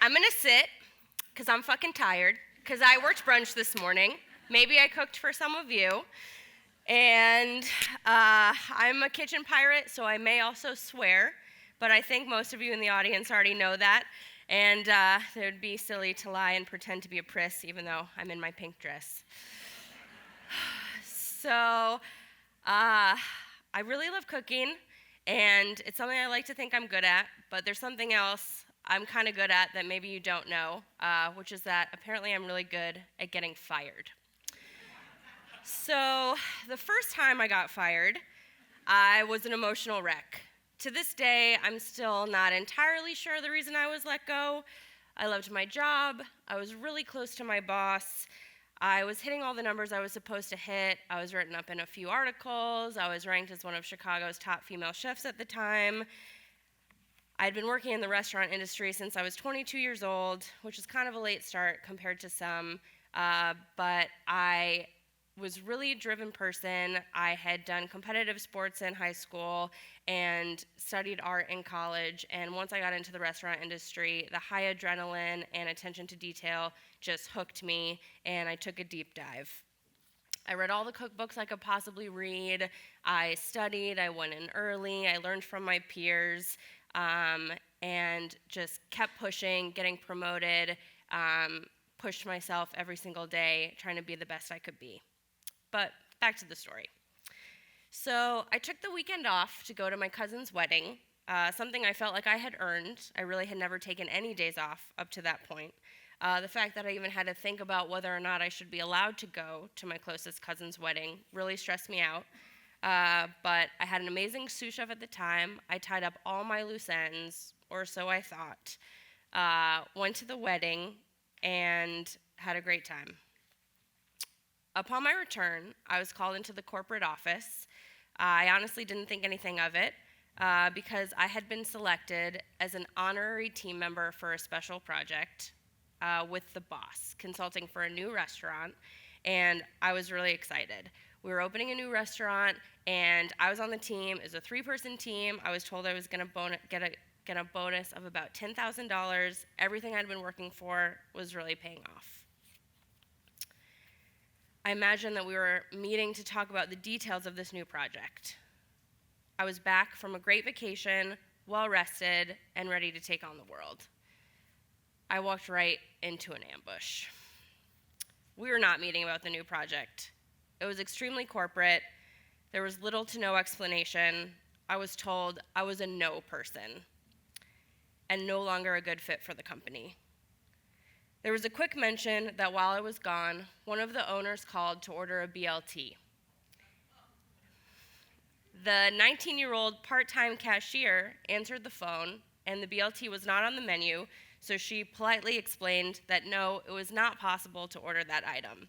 I'm gonna sit, because I'm fucking tired, because I worked brunch this morning. Maybe I cooked for some of you. And I'm a kitchen pirate, so I may also swear, but I think most of you in the audience already know that. And it would be silly to lie and pretend to be a priss, even though I'm in my pink dress. So I really love cooking, and it's something I like to think I'm good at, but there's something else I'm kind of good at that maybe you don't know, which is that apparently I'm really good at getting fired. So the first time I got fired, I was an emotional wreck. To this day, I'm still not entirely sure the reason I was let go. I loved my job. I was really close to my boss. I was hitting all the numbers I was supposed to hit. I was written up in a few articles. I was ranked as one of Chicago's top female chefs at the time. I'd been working in the restaurant industry since I was 22 years old, which is kind of a late start compared to some, but I was really a driven person. I had done competitive sports in high school and studied art in college, and once I got into the restaurant industry, the high adrenaline and attention to detail just hooked me, and I took a deep dive. I read all the cookbooks I could possibly read. I studied, I went in early, I learned from my peers, and just kept pushing, getting promoted, pushed myself every single day, trying to be the best I could be. But back to the story. So I took the weekend off to go to my cousin's wedding, something I felt like I had earned. I really had never taken any days off up to that point. The fact that I even had to think about whether or not I should be allowed to go to my closest cousin's wedding really stressed me out. But I had an amazing sous chef at the time. I tied up all my loose ends, or so I thought. Went to the wedding and had a great time. Upon my return, I was called into the corporate office. I honestly didn't think anything of it because I had been selected as an honorary team member for a special project with the boss, consulting for a new restaurant, and I was really excited. We were opening a new restaurant, and I was on the team. It was a 3-person team. I was told I was going to get a bonus of about $10,000. Everything I'd been working for was really paying off. I imagined that we were meeting to talk about the details of this new project. I was back from a great vacation, well-rested, and ready to take on the world. I walked right into an ambush. We were not meeting about the new project. It was extremely corporate. There was little to no explanation. I was told I was a no person and no longer a good fit for the company. There was a quick mention that while I was gone, one of the owners called to order a BLT. The 19-year-old part-time cashier answered the phone, and the BLT was not on the menu, so she politely explained that no, it was not possible to order that item.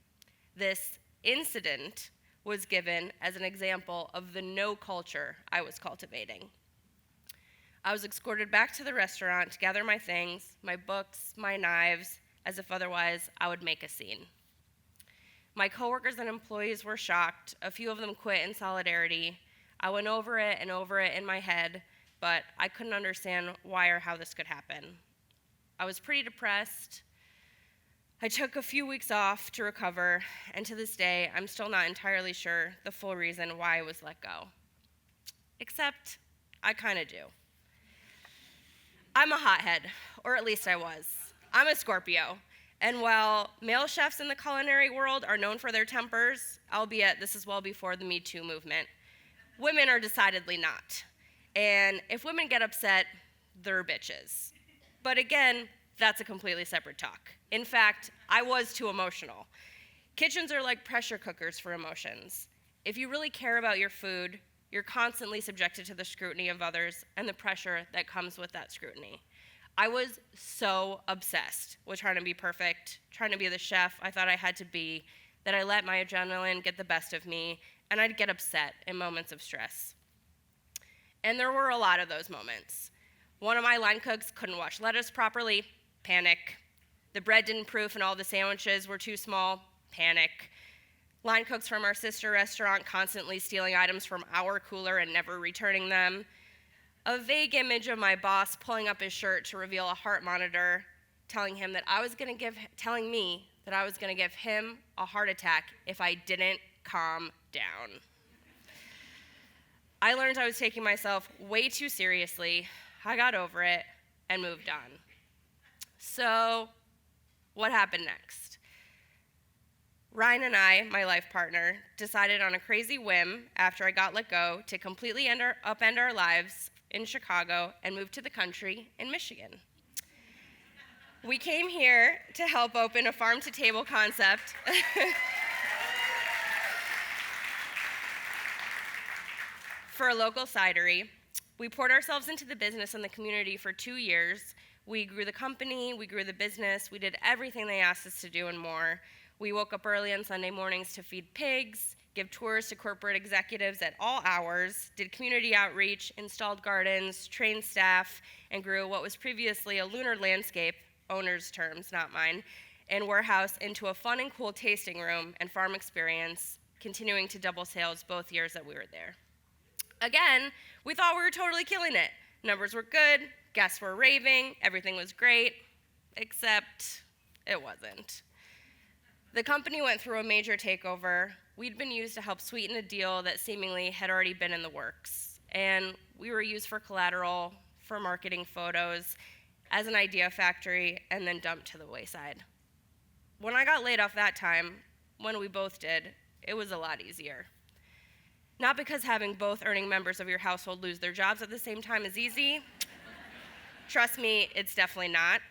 This incident was given as an example of the no culture I was cultivating. I was escorted back to the restaurant to gather my things, my books, my knives, as if otherwise I would make a scene. My coworkers and employees were shocked. A few of them quit in solidarity. I went over it and over it in my head, but I couldn't understand why or how this could happen. I was pretty depressed. I took a few weeks off to recover, and to this day, I'm still not entirely sure the full reason why I was let go. Except, I kind of do. I'm a hothead, or at least I was. I'm a Scorpio, and while male chefs in the culinary world are known for their tempers, albeit this is well before the Me Too movement, women are decidedly not. And if women get upset, they're bitches. But again, that's a completely separate talk. In fact, I was too emotional. Kitchens are like pressure cookers for emotions. If you really care about your food, you're constantly subjected to the scrutiny of others and the pressure that comes with that scrutiny. I was so obsessed with trying to be perfect, trying to be the chef I thought I had to be, that I let my adrenaline get the best of me, and I'd get upset in moments of stress. And there were a lot of those moments. One of my line cooks couldn't wash lettuce properly, panic. The bread didn't proof and all the sandwiches were too small, panic. Line cooks from our sister restaurant constantly stealing items from our cooler and never returning them. A vague image of my boss pulling up his shirt to reveal a heart monitor, telling me that I was going to give him a heart attack if I didn't calm down. I learned I was taking myself way too seriously. I got over it and moved on. So, what happened next? Ryan and I, my life partner, decided on a crazy whim after I got let go to completely upend our lives in Chicago and move to the country in Michigan. We came here to help open a farm-to-table concept for a local cidery. We poured ourselves into the business and the community for 2 years. We grew the company, we grew the business, we did everything they asked us to do and more. We woke up early on Sunday mornings to feed pigs, give tours to corporate executives at all hours, did community outreach, installed gardens, trained staff, and grew what was previously a lunar landscape, owner's terms, not mine, and warehouse into a fun and cool tasting room and farm experience, continuing to double sales both years that we were there. Again, we thought we were totally killing it. Numbers were good, guests were raving, everything was great, except it wasn't. The company went through a major takeover. We'd been used to help sweeten a deal that seemingly had already been in the works. And we were used for collateral, for marketing photos, as an idea factory, and then dumped to the wayside. When I got laid off that time, when we both did, it was a lot easier. Not because having both earning members of your household lose their jobs at the same time is easy. Trust me, it's definitely not.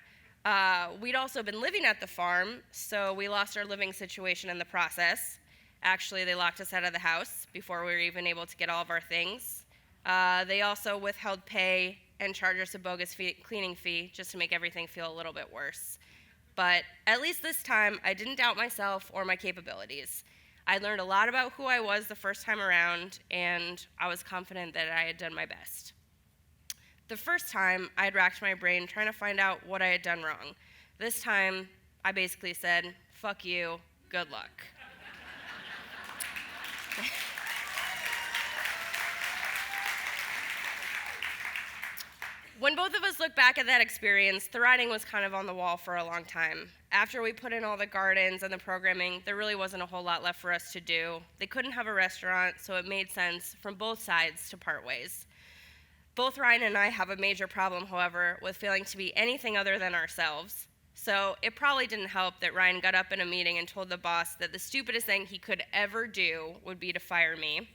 We'd also been living at the farm, so we lost our living situation in the process. Actually, they locked us out of the house before we were even able to get all of our things. They also withheld pay and charged us a bogus cleaning fee just to make everything feel a little bit worse. But at least this time, I didn't doubt myself or my capabilities. I learned a lot about who I was the first time around, and I was confident that I had done my best. The first time, I had racked my brain trying to find out what I had done wrong. This time, I basically said, "Fuck you, good luck." When both of us look back at that experience, the writing was kind of on the wall for a long time. After we put in all the gardens and the programming, there really wasn't a whole lot left for us to do. They couldn't have a restaurant, so it made sense from both sides to part ways. Both Ryan and I have a major problem, however, with failing to be anything other than ourselves. So it probably didn't help that Ryan got up in a meeting and told the boss that the stupidest thing he could ever do would be to fire me.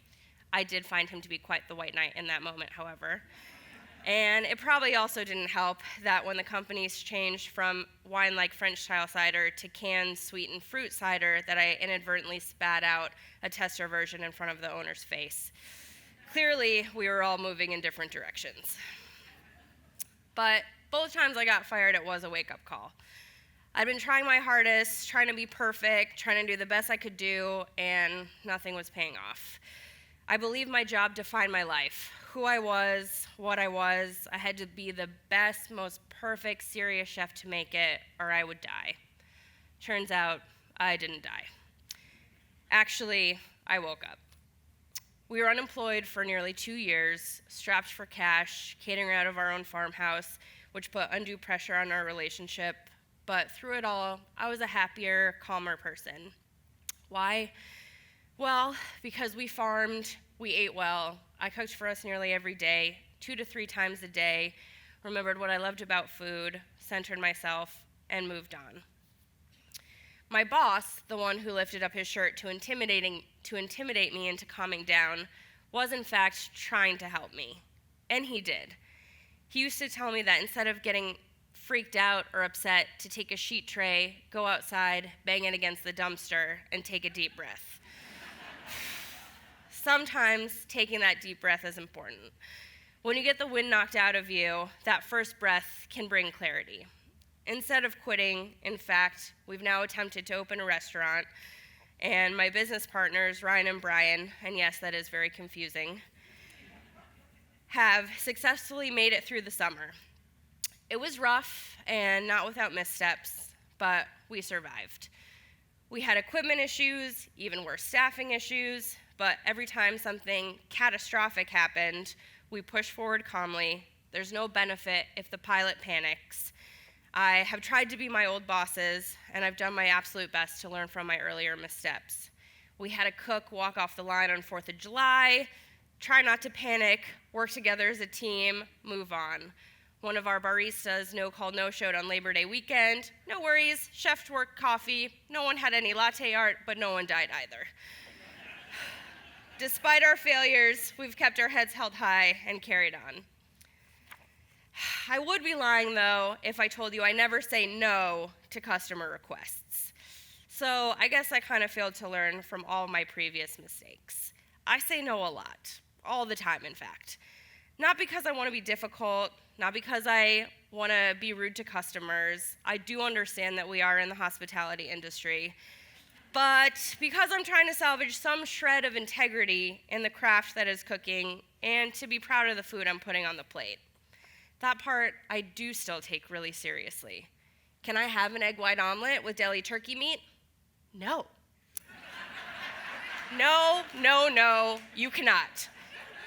I did find him to be quite the white knight in that moment, however. And it probably also didn't help that when the companies changed from wine-like French-style cider to canned sweetened fruit cider, that I inadvertently spat out a tester version in front of the owner's face. Clearly, we were all moving in different directions. But both times I got fired, it was a wake-up call. I'd been trying my hardest, trying to be perfect, trying to do the best I could do, and nothing was paying off. I believed my job defined my life. Who I was, what I was, I had to be the best, most perfect, serious chef to make it, or I would die. Turns out, I didn't die. Actually, I woke up. We were unemployed for nearly 2 years, strapped for cash, catering out of our own farmhouse, which put undue pressure on our relationship. But through it all, I was a happier, calmer person. Why? Well, because we farmed, we ate well. I cooked for us nearly every day, 2 to 3 times a day, remembered what I loved about food, centered myself, and moved on. My boss, the one who lifted up his shirt to intimidate me into calming down, was in fact trying to help me. And he did. He used to tell me that instead of getting freaked out or upset, to take a sheet tray, go outside, bang it against the dumpster, and take a deep breath. Sometimes taking that deep breath is important. When you get the wind knocked out of you, that first breath can bring clarity. Instead of quitting, in fact, we've now attempted to open a restaurant, and my business partners, Ryan and Brian, and yes, that is very confusing, have successfully made it through the summer. It was rough and not without missteps, but we survived. We had equipment issues, even worse staffing issues, but every time something catastrophic happened, we pushed forward calmly. There's no benefit if the pilot panics. I have tried to be my old bosses, and I've done my absolute best to learn from my earlier missteps. We had a cook walk off the line on 4th of July, try not to panic, work together as a team, move on. One of our baristas no-called, no-showed on Labor Day weekend. No worries, chef worked coffee. No one had any latte art, but no one died either. Despite our failures, we've kept our heads held high and carried on. I would be lying, though, if I told you I never say no to customer requests. So I guess I kind of failed to learn from all my previous mistakes. I say no a lot, all the time, in fact. Not because I want to be difficult, not because I want to be rude to customers. I do understand that we are in the hospitality industry, but because I'm trying to salvage some shred of integrity in the craft that is cooking and to be proud of the food I'm putting on the plate. That part I do still take really seriously. Can I have an egg white omelet with deli turkey meat? No. No, you cannot.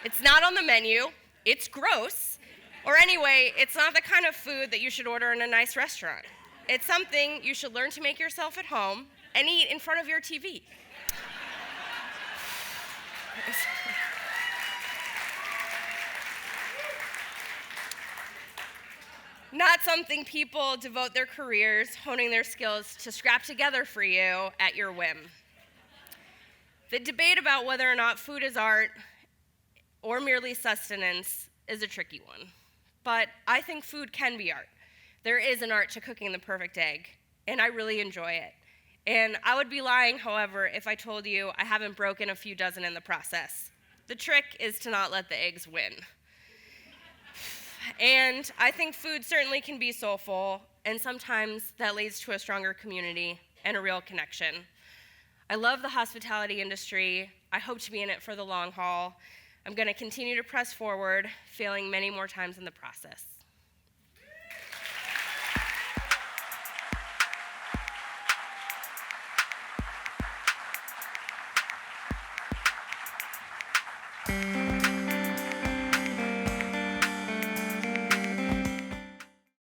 It's not on the menu, it's gross, or anyway, it's not the kind of food that you should order in a nice restaurant. It's something you should learn to make yourself at home and eat in front of your TV. Not something people devote their careers, honing their skills to scrap together for you at your whim. The debate about whether or not food is art or merely sustenance is a tricky one. But I think food can be art. There is an art to cooking the perfect egg, and I really enjoy it. And I would be lying, however, if I told you I haven't broken a few dozen in the process. The trick is to not let the eggs win. And I think food certainly can be soulful, and sometimes that leads to a stronger community and a real connection. I love the hospitality industry. I hope to be in it for the long haul. I'm going to continue to press forward, failing many more times in the process.